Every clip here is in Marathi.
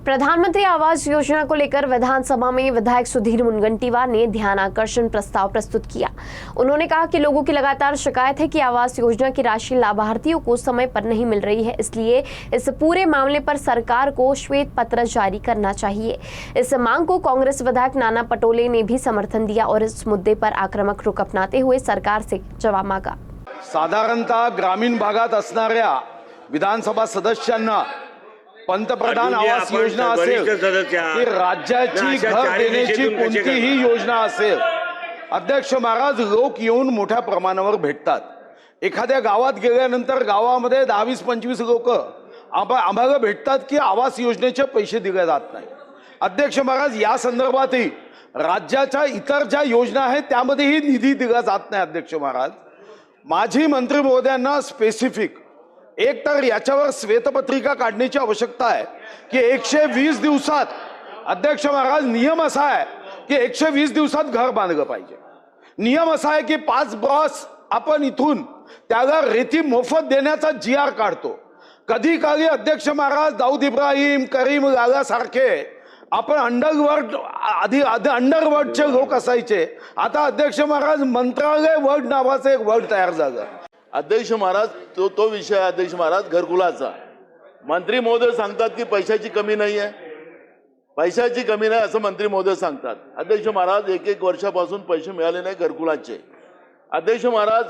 प्रधानमंत्री आवास योजना को लेकर विधानसभा में विधायक सुधीर मुनगंटीवार ने ध्यानाकर्षण प्रस्ताव प्रस्तुत किया। उन्होंने कहा कि लोगों की लगातार शिकायत है कि आवास योजना की राशि लाभार्थियों को समय पर नहीं मिल रही है, इसलिए इस पूरे मामले पर सरकार को श्वेत पत्र जारी करना चाहिए। इस मांग को कांग्रेस विधायक नाना पटोले ने भी समर्थन दिया और इस मुद्दे पर आक्रामक रुख अपनाते हुए सरकार से जवाब मांगा। साधारणतः ग्रामीण भागात असणाऱ्या विधानसभा सदस्यांना पंतप्रधान आवास योजना असेल की राज्याची घर देण्याची कोणतीही योजना असेल, अध्यक्ष महाराज, लोक येऊन मोठ्या प्रमाणावर भेटतात। एखाद्या गावात गेल्यानंतर गावामध्ये 10-20-25 लोक आम्हाला भेटतात की आवास योजनेचे पैसे दिले जात नाही। अध्यक्ष महाराज, या संदर्भातही राज्याच्या इतर ज्या योजना आहेत त्यामध्येही निधी दिला जात नाही। अध्यक्ष महाराज, माजी मंत्री महोदयांना स्पेसिफिक एक तर याच्यावर श्वेतपत्रिका काढण्याची आवश्यकता आहे की 120 दिवसात, अध्यक्ष महाराज, नियम असा आहे की 120 दिवसात घर बांधलं पाहिजे। नियम असा आहे की 5 ब्रॉस आपण इथून त्याला रेती मोफत देण्याचा GR काढतो। कधी काळी अध्यक्ष महाराज दाऊद इब्राहिम, करीम लाला सारखे आपण अंडरवर्ल्डचे लोक असायचे। आता अध्यक्ष महाराज मंत्रालय वर्ल्ड नावाचं एक वर्ल्ड तयार झालं। अध्यक्ष महाराज, तो विषय अध्यक्ष महाराज घरकुलाचा। मंत्री महोदय सांगतात की पैशाची कमी नाही आहे, पैशाची कमी नाही असं मंत्री महोदय सांगतात। अध्यक्ष महाराज, 1-1 वर्षापासून पैसे मिळाले नाही घरकुलाचे। अध्यक्ष महाराज,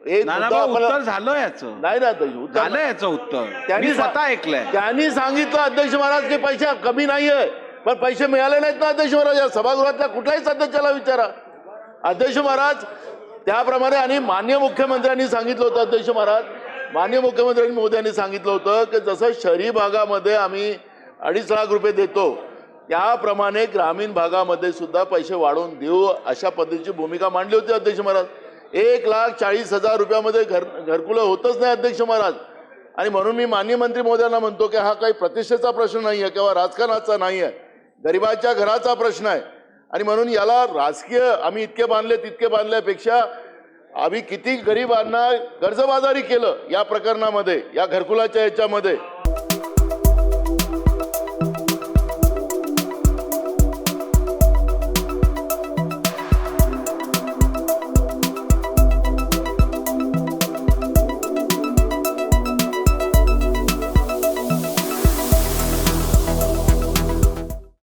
एक उत्तर झालं याचं नाही ना अध्यक्ष, झालं याचं उत्तर त्यांनी स्वतः ऐकलंय। त्यांनी सांगितलं अध्यक्ष महाराज की पैसे कमी नाहीये, पण पैसे मिळाले नाहीत ना अध्यक्ष महाराज। या सभागृहातल्या कुठल्याही सदस्याला विचारा अध्यक्ष महाराज। त्याप्रमाणे आणि माननीय मुख्यमंत्र्यांनी सांगितलं होतं अध्यक्ष महाराज, माननीय मुख्यमंत्री महोदयांनी सांगितलं होतं की जसं शहरी भागामध्ये आम्ही 2.5 लाख रुपये देतो, त्याप्रमाणे ग्रामीण भागामध्ये सुद्धा पैसे वाढवून देऊ, अशा पद्धतीची भूमिका मांडली होती अध्यक्ष महाराज। 1,40,000 रुपयामध्ये घरकुलं होतच नाही अध्यक्ष महाराज। आणि म्हणून मी माननीय मंत्री महोदयांना म्हणतो की हा काही प्रतिष्ठेचा प्रश्न नाही आहे किंवा राजकारणाचा नाही आहे, गरिबाच्या घराचा प्रश्न आहे। आणि म्हणून याला राजकीय आम्ही इतके बांधले तितके बांधल्यापेक्षा आम्ही किती गरिबांना कर्जबाजारी केलं या प्रकरणामध्ये, या घरकुलाच्या याच्यामध्ये